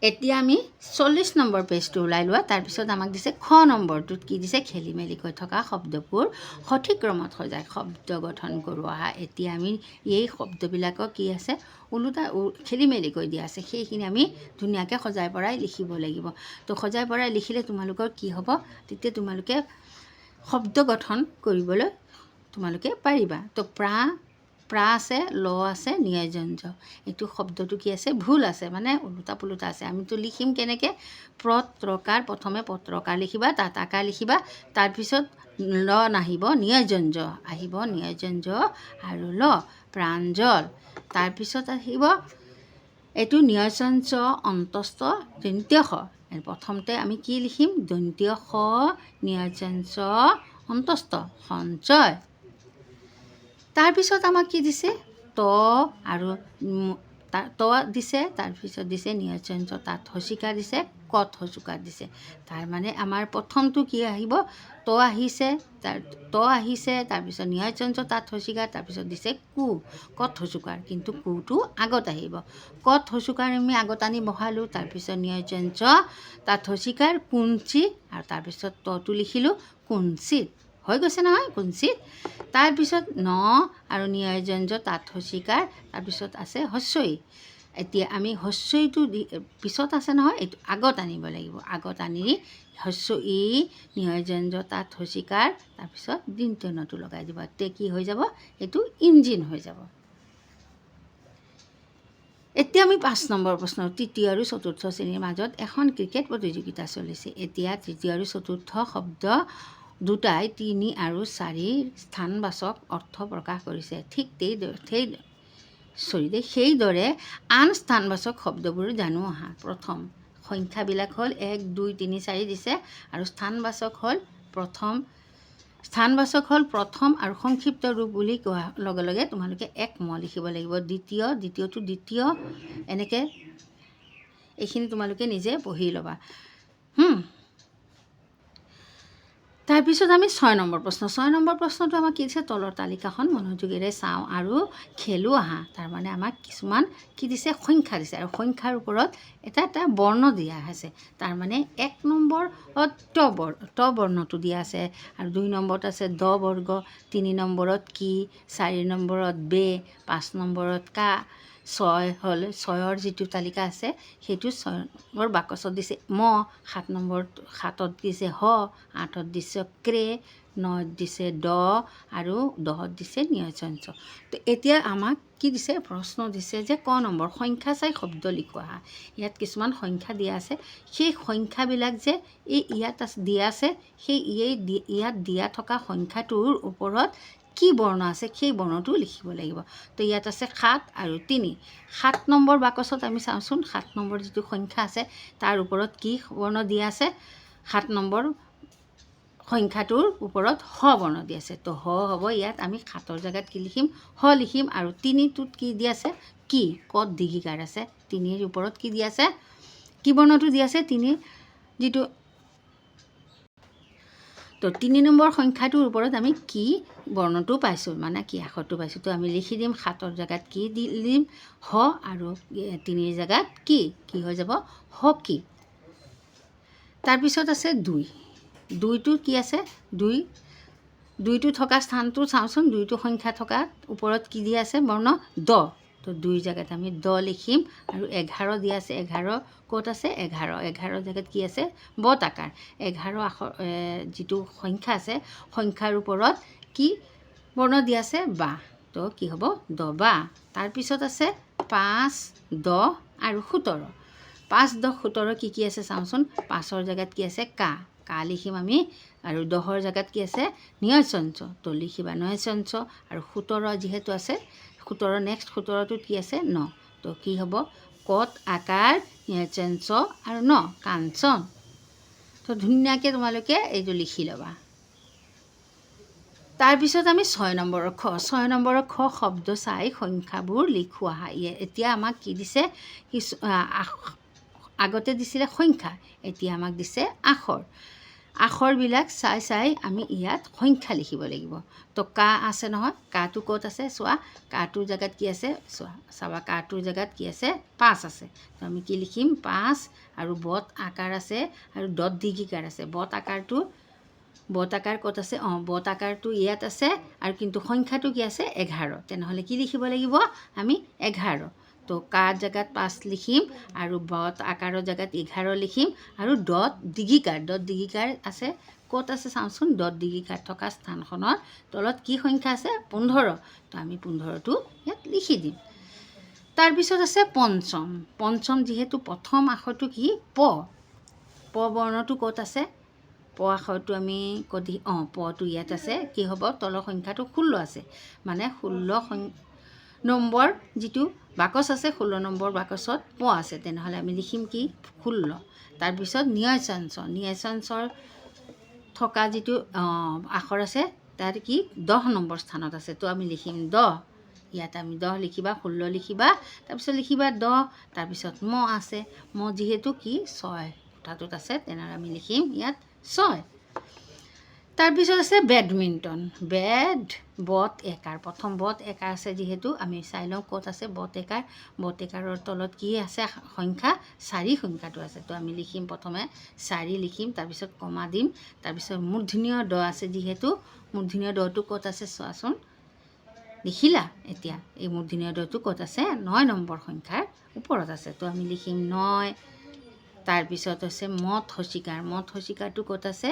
এতিয়া আমি 40 নম্বৰ পেজটো ওলাই লোৱা। তাৰপিছত আমাক দিছে খ নম্বৰটোত কি দিছে, খেলি মেলিকৈ থকা শব্দবোৰ সঠিক ক্ৰমত সজাই শব্দ গঠন কৰোঁ আহা। এতিয়া আমি এই শব্দবিলাকক কি আছে, ওলোটা খেলি মেলিকৈ দিয়া আছে, সেইখিনি আমি ধুনীয়াকৈ সজাই পৰাই লিখিব লাগিব। তো সজাই পৰাই লিখিলে তোমালোকৰ কি হ'ব, তেতিয়া তোমালোকে শব্দ গঠন কৰিবলৈ তোমালোকে পাৰিবা। তো প্ৰা আছে, ল আছে, নিয়োজঞ্জ। এইটো শব্দটো কি আছে, ভুল আছে, মানে ওলোটা পোলোটা আছে। আমিতো লিখিম কেনেকৈ, প্ৰথমে পত্ৰকাৰ লিখিবা, তাত আকাৰ লিখিবা, তাৰপিছত ল নাহিব, নিয়োজঞ্জ আহিব, নিয়োজঞ্জ আৰু ল, প্ৰাঞ্জল। তাৰপিছত আহিব এইটো নিয়োজঞ্জ অন্তস্থ দন্ত্যস, প্ৰথমতে আমি কি লিখিম দন্তীয় স নিয়জঞ্চ অন্তস্থ সঞ্চয়। তাৰপিছত আমাক কি দিছে ত আৰু ত দিছে, তাৰপিছত দিছে নিয়জঞ্চ তাত হচিকাৰ দিছে, কত হচুকাৰ দিছে। তাৰমানে আমাৰ প্ৰথমটো কি আহিব ত আহিছে, তাৰপিছত নিয়জঞ্চ তাত হচিকাৰ, তাৰপিছত দিছে কু কত হচুকাৰ, কিন্তু কুটো আগত আহিব। কত হচুকাৰ আমি আগত আনি বহালোঁ, তাৰপিছত নিয়জঞ্চ তাত হচিকাৰ কুঞ্চি, আৰু তাৰপিছত তটো লিখিলোঁ কুঞ্চিত। হৈ গৈছে নহয় কুঞ্চিত। তাৰপিছত ন আৰু নিয়জঞ্চ তাত হচিকাৰ, তাৰপিছত আছে হস্যই। এতিয়া আমি হস্যইটো পিছত আছে নহয়, এইটো আগত আনিব লাগিব। আগত আনি হস্য ই নিয়জঞ্চ তাত হচিকাৰ, তাৰপিছত দন্ত্যনটো লগাই দিব। তেতিয়া কি হৈ যাব এইটো ইঞ্জিন হৈ যাব। এতিয়া আমি 5 নম্বৰ প্ৰশ্ন, তৃতীয় আৰু চতুৰ্থ শ্ৰেণীৰ মাজত এখন ক্ৰিকেট প্ৰতিযোগিতা চলিছে। এতিয়া তৃতীয় আৰু চতুৰ্থ শব্দ দুটাই 3 আৰু 4 স্থানবাচক অৰ্থ প্ৰকাশ কৰিছে। ঠিক সেইদৰে আন স্থানবাচক শব্দবোৰ জানো আহা। প্ৰথম সংখ্যাবিলাক হ'ল 1 2 3 4 দিছে, আৰু স্থানবাচক হ'ল প্ৰথম আৰু সংক্ষিপ্ত ৰূপ বুলি কোৱাৰ লগে লগে তোমালোকে এক ম লিখিব লাগিব। দ্বিতীয়টো দ্বিতীয়, এনেকৈ এইখিনি তোমালোকে নিজে পঢ়ি ল'বা। তাৰপিছত আমি 6 নম্বৰ প্ৰশ্ন। 6 নম্বৰ প্ৰশ্নটো আমাক কি দিছে তলৰ তালিকাখন মনোযোগেৰে চাওঁ আৰু খেলো আহা। তাৰমানে আমাক কিছুমান কি দিছে সংখ্যা দিছে, আৰু সংখ্যাৰ ওপৰত এটা বৰ্ণ দিয়া আছে। তাৰমানে 1 নম্বৰত ত বৰ্ণটো দিয়া আছে, আৰু 2 নম্বৰত আছে দ বৰ্গ, 3 নম্বৰত কি, 4 নম্বৰত বে, 5 নম্বৰত কা, 6 হ'ল 6ৰ যিটো তালিকা আছে সেইটো 6ৰ বাকচত দিছে ম, 7ত দিছে হ, 8ত দিছে ক্ৰে, 9ত দিছে দ, আৰু 10ত দিছে নিয়জঞ্চ। তো এতিয়া আমাক কি দিছে প্ৰশ্ন দিছে যে ক নম্বৰ সংখ্যা চাই শব্দ লিখোৱা। ইয়াত কিছুমান সংখ্যা দিয়া আছে, সেই সংখ্যাবিলাক যে ইয়াত দিয়া আছে, সেই ইয়াত দিয়া থকা সংখ্যাটোৰ ওপৰত কি বৰ্ণ আছে সেই বৰ্ণটো লিখিব লাগিব। তো ইয়াত আছে 7 আৰু 3। 7 নম্বৰ বাকচত আমি চাওঁচোন, 7 নম্বৰ যিটো সংখ্যা আছে তাৰ ওপৰত কি বৰ্ণ দিয়া আছে, 7 নম্বৰ সংখ্যাটোৰ ওপৰত হ বৰ্ণ দি আছে। তো হ হ'ব, ইয়াত আমি 7ৰ জেগাত কি লিখিম হ লিখিম। আৰু 3টোত কি দি আছে কি, কত দীঘিকাৰ আছে, 3ৰ ওপৰত কি দি আছে, কি বৰ্ণটো দি আছে 3 যিটো। তো 3 নম্বৰ সংখ্যাটোৰ ওপৰত আমি কি বৰ্ণটো পাইছোঁ, মানে কি আখৰটো পাইছোঁ। তো আমি লিখি দিম 7ৰ জেগাত কি দি দিম হ, আৰু 3ৰ জেগাত কি হৈ যাব হকি। তাৰপিছত আছে 2টো কি আছে, 2টো থকা স্থানটো চাওঁচোন, 2টো সংখ্যা থকা ওপৰত কি দিয়া আছে বৰ্ণ দ। তো 2ৰ জেগাত আমি দ লিখিম। আৰু 11 দিয়া আছে, 11 ক'ত আছে 11ৰ জেগাত কি আছে বত আকাৰ। 11 আখৰ যিটো সংখ্যা আছে সংখ্যাৰ ওপৰত কি বৰ্ণ দিয়া আছে বা। তো কি হ'ব দবা। তাৰপিছত আছে 5 10 আৰু 17। 5 10 17 কি আছে চাওঁচোন, 5ৰ জেগাত কি আছে কা লিখিম আমি, আৰু 10ৰ জেগাত কি আছে নিয়জঞ্চ। তো লিখিবা নিয়জঞ্চ। আৰু 17 যিহেতু আছে 17 নেক্সট 17টোত কি আছে ন। তো কি হ'ব কত আকাৰ নিয়জঞ্চ আৰু ন কাঞ্চন। তো ধুনীয়াকৈ তোমালোকে এইটো লিখি ল'বা। তাৰপিছত আমি 6 নম্বৰৰ খ শব্দ চাই সংখ্যাবোৰ লিখোৱা। এতিয়া আমাক কি দিছে, আগতে দিছিলে সংখ্যা, এতিয়া আমাক দিছে আখৰবিলাক চাই আমি ইয়াত সংখ্যা লিখিব লাগিব। তো কা আছে নহয়, কাটো ক'ত আছে চোৱা, কাটোৰ জেগাত কি আছে চাবা, কাটোৰ জেগাত কি আছে 5 আছে। তো আমি কি লিখিম 5, আৰু বত আকাৰ আছে, আৰু দত দীঘিকাৰ আছে। বত আকাৰ ক'ত আছে, বত আকাৰটো ইয়াত আছে, আৰু কিন্তু সংখ্যাটো কি আছে 11। তেনেহ'লে কি লিখিব লাগিব আমি 11। তো কাৰ জেগাত 5 লিখিম, আৰু বত আকাৰৰ জেগাত 11 লিখিম, আৰু দত দীঘিকাৰ আছে ক'ত আছে চাওঁচোন, দত দীঘিকাৰ থকা স্থানখনৰ তলত কি সংখ্যা আছে 15। তো আমি 15টো ইয়াত লিখি দিম। তাৰপিছত আছে পঞ্চম যিহেতু প্ৰথম আখৰটো কি প বৰ্ণটো ক'ত আছে, প আখৰটো আমি পটো ইয়াত আছে, কি হ'ব তলৰ সংখ্যাটো 16 আছে, মানে 16 নম্বৰ যিটো বাকচ আছে 16 নম্বৰ বাকচত প আছে, তেনেহ'লে আমি লিখিম কি 16। তাৰপিছত নিয়াচাঞ্চৰ থকা যিটো আখৰ আছে তাত কি 10 নম্বৰ স্থানত আছে, তো আমি লিখিম 10। ইয়াত আমি 10 লিখিবা, 16 লিখিবা, তাৰপিছত লিখিবা 10, তাৰপিছত ম আছে, ম যিহেতু কি 6 কথাটোত আছে, তেনেহ'লে আমি লিখিম ইয়াত 6। তাৰপিছত আছে বেডমিণ্টন, বত একাৰ, প্ৰথম বত একাৰ আছে যিহেতু আমি চাই লওঁ ক'ত আছে বত একাৰৰ তলত কি আছে সংখ্যা 4 সংখ্যাটো আছে, তো আমি লিখিম প্ৰথমে 4 লিখিম, তাৰপিছত কমা দিম, তাৰপিছত মূৰ্ধন্য ড আছে যিহেতু মূৰ্ধন্য ডটো ক'ত আছে চোৱাচোন, লিখিলা এতিয়া এই মূৰ্ধন্য ডটো ক'ত আছে 9 নম্বৰ সংখ্যাৰ ওপৰত আছে, তো আমি লিখিম 9। তাৰপিছত হৈছে মথ হচিকাৰটো ক'ত আছে,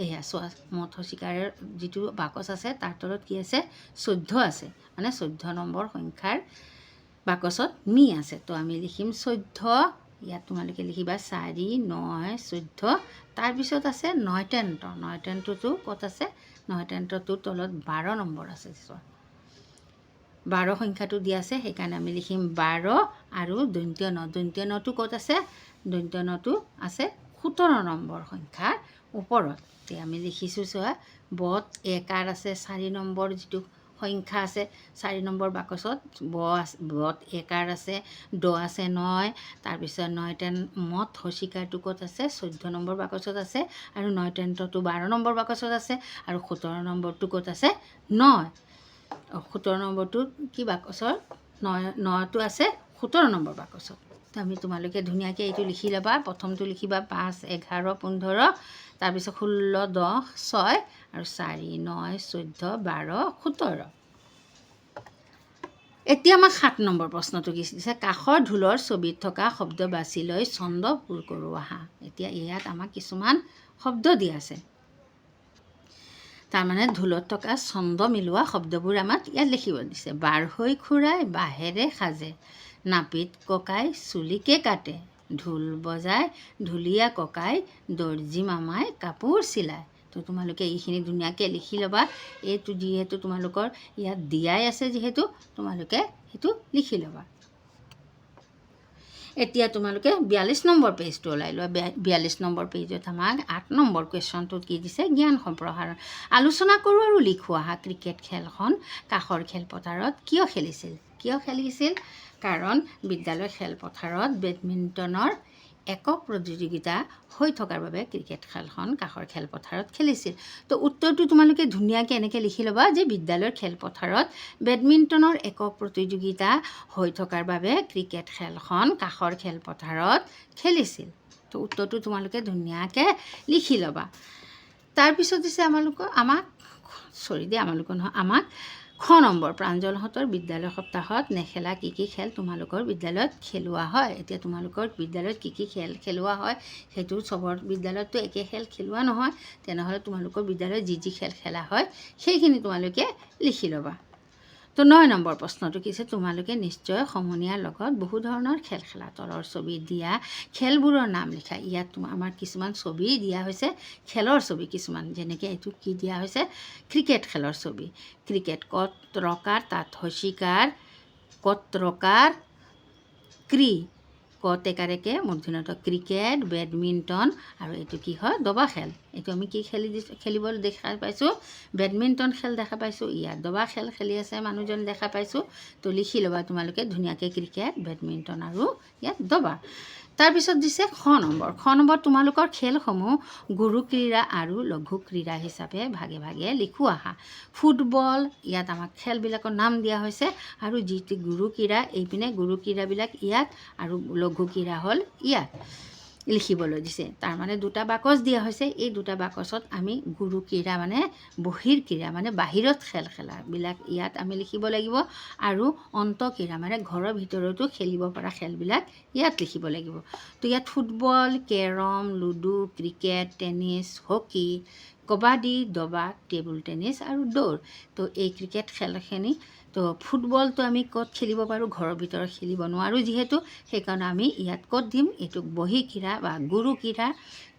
এয়া চোৱা মথ হচিকাৰৰ যিটো বাকচ আছে তাৰ তলত কি আছে 14 আছে, মানে 14 নম্বৰ সংখ্যাৰ বাকচত মি আছে, তো আমি লিখিম 14। ইয়াত তোমালোকে লিখিবা 4, 9, 14। তাৰপিছত আছে নয়টেণ্টটো ক'ত আছে, নয়টেণ্টটোৰ তলত 12 নম্বৰ আছে, চোৱা 12 সংখ্যাটো দিয়া আছে, সেইকাৰণে আমি লিখিম 12। আৰু দন্ত্য নটো ক'ত আছে, দন্ত্য নটো আছে 17 নম্বৰ সংখ্যাৰ ওপৰত, তে আমি লিখিছোঁ চোৱা বত একাৰ আছে 4 নম্বৰ যিটো সংখ্যা আছে 4 নম্বৰ বাকচত বত একাৰ আছে, ড আছে 9, তাৰপিছত মথ হচিকাৰটো ক'ত আছে 14 নম্বৰ বাকচত আছে, আৰু নয়টেণ্টটো 12 নম্বৰ বাকচত আছে, আৰু 17 নম্বৰটো ক'ত আছে 9, 17 নম্বৰটো কি বাকচৰ 9টো আছে 17 নম্বৰ বাকচত। তো আমি তোমালোকে ধুনীয়াকৈ এইটো লিখি ল'বা, প্ৰথমটো লিখিবা 5, 11, 15, তাৰপিছত 16, 10, 6, আৰু 4, 9, 14, 12, 17। এতিয়া আমাক 7 নম্বৰ প্ৰশ্নটো কি দিছে, কাষৰ ঢোলৰ ছবিত থকা শব্দ বাছি লৈ ছন্দ পূৰ কৰোঁ আহা। এতিয়া ইয়াত আমাক কিছুমান শব্দ দিয়া আছে, তাৰমানে ঢোলত থকা ছন্দ মিলোৱা শব্দবোৰ আমাক ইয়াত লিখিব দিছে। বাঢ়ৈ খুৰাই বাঁহেৰে সাজে, নাপিত ককাই চুলিকে কাটে, ঢোল বজাই ঢুলীয়া ককাই, দৰ্জী মামাই কাপোৰ চিলায়। তো তোমালোকে এইখিনি ধুনীয়াকৈ লিখি ল'বা, এইটো যিহেতু তোমালোকৰ ইয়াত দিয়াই আছে যিহেতু তোমালোকে সেইটো লিখি ল'বা। এতিয়া তোমালোকে 42 নম্বৰ পেজটো ওলাই লোৱা। 42 নম্বৰ পেজত আমাক 8 নম্বৰ কুৱেশ্যনটোত কি দিছে, জ্ঞান সম্প্ৰসাৰণ আলোচনা কৰোঁ আৰু লিখোঁ আহা। ক্ৰিকেট খেলখন কাষৰ খেলপথাৰত কিয় খেলিছিল? কাৰণ বিদ্যালয় খেলপথাৰত বেডমিণ্টনৰ একক প্ৰতিযোগিতা হৈ থকাৰ বাবে ক্ৰিকেট খেলখন কাষৰ খেলপথাৰত খেলিছিল। তো উত্তৰটো তোমালোকে ধুনীয়াকৈ এনেকৈ লিখি ল'বা যে বিদ্যালয়ৰ খেলপথাৰত বেডমিণ্টনৰ একক প্ৰতিযোগিতা হৈ থকাৰ বাবে ক্ৰিকেট খেলখন কাষৰ খেলপথাৰত খেলিছিল। তো উত্তৰটো তোমালোকে ধুনীয়াকৈ লিখি ল'বা। তাৰপিছত দিছে আমাক খ নম্বৰ, প্ৰাঞ্জলহঁতৰ বিদ্যালয় সপ্তাহত নেখেলা কি খেল তোমালোকৰ বিদ্যালয়ত খেলোৱা হয়। এতিয়া তোমালোকৰ বিদ্যালয়ত কি খেল খেলোৱা হয়, সেইটো চবৰ বিদ্যালয়ততো একে খেল খেলোৱা নহয়, তেনেহ'লে তোমালোকৰ বিদ্যালয়ত যি খেল খেলা হয় সেইখিনি তোমালোকে লিখি ল'বা। তো 9 নম্বৰ প্ৰশ্নটো কি আছে, তোমালোকে নিশ্চয় সমনীয়াৰ লগত বহু ধৰণৰ খেল খেলা। তলৰ ছবি দিয়া খেলবোৰৰ নাম লিখা। ইয়াত আমাৰ কিছুমান ছবি দিয়া হৈছে, খেলৰ ছবি কিছুমান, যেনেকৈ এইটো কি দিয়া হৈছে, ক্ৰিকেট খেলৰ ছবি। ক্ৰিকেট কত ৰকাৰ, তাত হচিকাৰ, কত ৰকাৰ, কত একাৰেকে মূৰ্ধন্য ট ক্ৰিকেট, বেডমিণ্টন, আৰু এইটো কি হয় দবা খেল। এইটো আমি কি খেলিবলৈ দেখা পাইছোঁ, বেডমিণ্টন খেল দেখা পাইছোঁ, ইয়াত দবা খেল খেলি আছে মানুহজন দেখা পাইছোঁ। তো লিখি ল'বা তোমালোকে ধুনীয়াকৈ ক্ৰিকেট, বেডমিণ্টন আৰু ইয়াত দবা। তাৰপিছত দিছে খ নম্বৰ তোমালোকৰ খেলসমূহ গুৰু ক্ৰীড়া আৰু লঘু ক্ৰীড়া হিচাপে ভাগে ভাগে লিখোঁ আহা। ফুটবল, ইয়াত আমাক খেলবিলাকৰ নাম দিয়া হৈছে, আৰু যিটো গুৰু ক্ৰীড়া এইপিনে গুৰু ক্ৰীড়াবিলাক ইয়াত, আৰু লঘু ক্ৰীড়া হ'ল ইয়াত লিখিবলৈ দিছে। তাৰমানে 2টা বাকচ দিয়া হৈছে, এই 2টা বাকচত আমি গুৰু ক্ৰীড়া মানে বহিৰ ক্ৰীড়া মানে বাহিৰত খেল খেলাবিলাক ইয়াত আমি লিখিব লাগিব, আৰু অন্তঃক্ৰীড়া মানে ঘৰৰ ভিতৰতো খেলিব পৰা খেলবিলাক ইয়াত লিখিব লাগিব। তো ইয়াত football, carrom, ludo, cricket, tennis, hockey, kabaddi, দবা, টেবুল টেনিছ আৰু দৌৰ। তো এই ক্ৰিকেট খেলখিনি, তো ফুটবলটো আমি ক'ত খেলিব পাৰোঁ, ঘৰৰ ভিতৰত খেলিব নোৱাৰোঁ যিহেতু, সেইকাৰণে আমি ইয়াত ক'ত দিম, এইটোক বহি ক্ৰীড়া বা গুৰু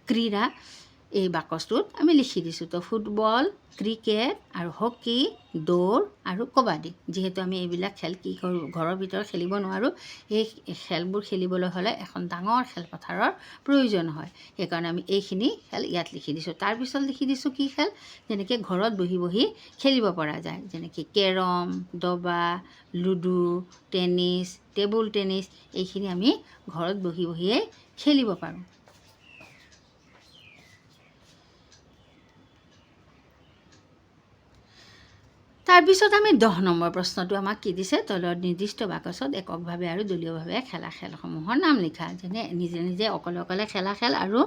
ক্ৰীড়া এই বাকচটোত আমি লিখি দিছোঁ। তো ফুটবল, ক্ৰিকেট আৰু হকী, দৌৰ আৰু কাবাডী। যিহেতু আমি এইবিলাক খেল কি কৰোঁ, ঘৰৰ ভিতৰত খেলিব নোৱাৰোঁ, এই খেলবোৰ খেলিবলৈ হ'লে এখন ডাঙৰ খেলপথাৰৰ প্ৰয়োজন হয়। সেইকাৰণে আমি এইখিনি খেল ইয়াত লিখি দিছোঁ। তাৰপিছত লিখি দিছোঁ কি খেল, যেনেকৈ ঘৰত বহি বহি খেলিব পৰা যায়, যেনেকৈ কেৰম, দবা, লুডু, টেনিছ, টেবুল টেনিছ, এইখিনি আমি ঘৰত বহি বহিয়ে খেলিব পাৰোঁ। তাৰপিছত আমি 10 নম্বৰ প্ৰশ্নটো আমাক কি দিছে, তলত নিৰ্দিষ্ট বাকচত এককভাৱে আৰু দলীয়ভাৱে খেলা খেলসমূহৰ নাম লিখা। যেনে নিজে নিজে অকলে অকলে খেলা খেল আৰু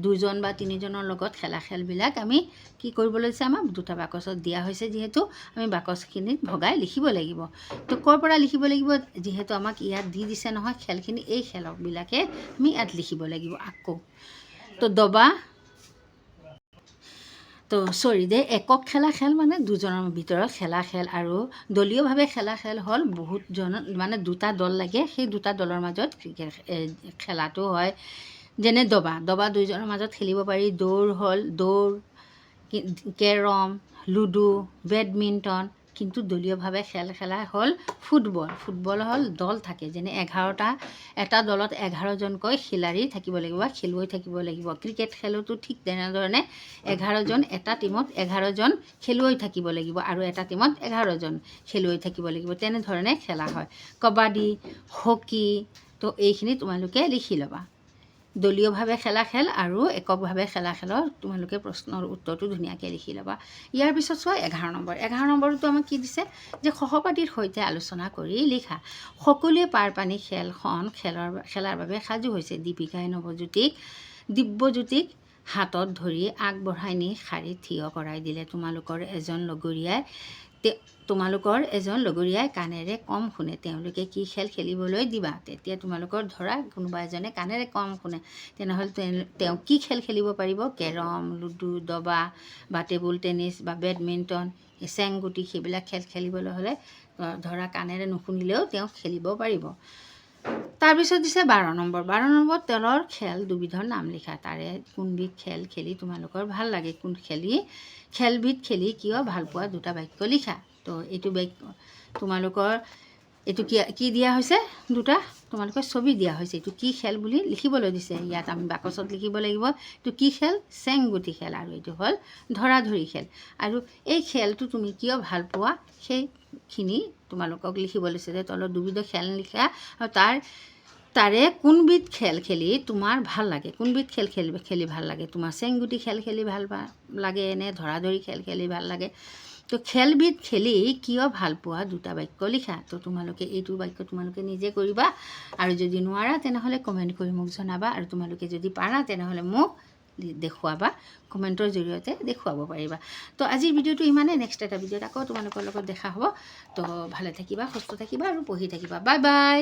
দুজন বা তিনিজনৰ লগত খেলা খেলবিলাক আমি কি কৰিবলৈ দিছে, আমাক দুটা বাকচত দিয়া হৈছে। যিহেতু আমি বাকচখিনিত ভগাই লিখিব লাগিব। তো ক'ৰ পৰা লিখিব লাগিব, যিহেতু আমাক ইয়াত দি দিছে নহয় খেলখিনি, এই খেলবিলাকে আমি ইয়াত লিখিব লাগিব আকৌ। তো দবা, তো একক খেলা খেল মানে দুজনৰ ভিতৰত খেলা খেল, আৰু দলীয়ভাৱে খেলা খেল হ'ল বহুতজন মানে দুটা দল লাগে, সেই দুটা দলৰ মাজত ক্ৰিকেট খেলাটো হয়। যেনে দবা দুইজনৰ মাজত খেলিব পাৰি। দৌৰ, কেৰম, লুডু, বেডমিণ্টন। কিন্তু দলীয়ভাৱে খেলা হ'ল ফুটবল হ'ল দল থাকে, যেনে এটা দলত 11জনকৈ খেলুৱৈ থাকিব লাগিব বা খেলুৱৈ থাকিব লাগিব। ক্ৰিকেট খেলতো ঠিক তেনেধৰণে 11জন, এটা টীমত 11জন খেলুৱৈ থাকিব লাগিব আৰু এটা টীমত 11জন খেলুৱৈ থাকিব লাগিব। তেনেধৰণে খেলা হয়। কাবাডী, হকী, তো এইখিনি তোমালোকে লিখি ল'বা। দলীয়ভাৱে খেলা খেল আৰু এককভাৱে খেলা খেলৰ তোমালোকে প্ৰশ্নৰ উত্তৰটো ধুনীয়াকৈ লিখি ল'বা। ইয়াৰ পিছত চোৱা 11 নম্বৰ। 11 নম্বৰটো আমাক কি দিছে, যে সহপাঠীৰ সৈতে আলোচনা কৰি লিখা। সকলোৱে পাৰ পানী খেলখন খেলাৰ বাবে সাজু হৈছে। দীপিকাই দিব্যজ্যোতিক হাতত ধৰি আগবঢ়াই নি শাৰীত থিয় কৰাই দিলে। তোমালোকৰ এজন লগৰীয়াই কাণেৰে কম শুনে। তেওঁলোকে কি খেল খেলিবলৈ দিবা। তেতিয়া তোমালোকৰ ধৰা কোনোবা এজনে কাণেৰে কম শুনে, তেনেহ'লে তেওঁ কি খেল খেলিব পাৰিব, কেৰম, লুডু, দবা বা টেবুল টেনিছ বা বেডমিণ্টন, চেংগুটি, সেইবিলাক খেল খেলিবলৈ হ'লে ধৰা কাণেৰে নুশুনিলেও তেওঁ খেলিব পাৰিব। তাৰপিছত দিছে 12 নম্বৰ। 12 নম্বৰ তলৰ খেল দুবিধৰ নাম লিখা। তাৰে কোনবিধ খেল খেলি তোমালোকৰ ভাল লাগে, খেলবিধ খেলি কিয় ভাল পোৱা, দুটা বাক্য লিখা। তো এইটো বাক্য তোমালোকৰ এইটো কি দিয়া হৈছে, দুটা তোমালোকৰ ছবি দিয়া হৈছে। এইটো কি খেল বুলি লিখিবলৈ দিছে। ইয়াত আমি বাকচত লিখিব লাগিব এইটো কি খেল, চেংগুটি খেল, আৰু এইটো হ'ল ধৰাধৰি খেল। আৰু এই খেলটো তুমি কিয় ভাল পোৱা, সেইখিনি তোমালোকক লিখিব লৈছে। যে তলত দুবিধৰ খেল লিখা আৰু তাৰে কোনবিধ খেল খেলি তোমাৰ ভাল লাগে, কোনবিধ খেল খেলি ভাল লাগে, তোমাৰ চেংগুটি খেল খেলি ভাল লাগে নে ধৰাধৰি খেল খেলি ভাল লাগে। তো খেলবিধ খেলি কিয় ভাল পোৱা, দুটা বাক্য লিখা। তো তোমালোকে এইটো বাক্য তোমালোকে নিজে কৰিবা, আৰু যদি নোৱাৰা তেনেহ'লে কমেণ্ট কৰি মোক জনাবা, আৰু তোমালোকে যদি পাৰা তেনেহ'লে মোক দেখুৱাবা, কমেণ্টৰ জৰিয়তে দেখুৱাব পাৰিবা। তো আজিৰ ভিডিঅ'টো ইমানেই। নেক্সট এটা ভিডিঅ'ত আকৌ তোমালোকৰ লগত দেখা হ'ব। তো ভালে থাকিবা, সুস্থ থাকিবা আৰু পঢ়ি থাকিবা। Bye bye.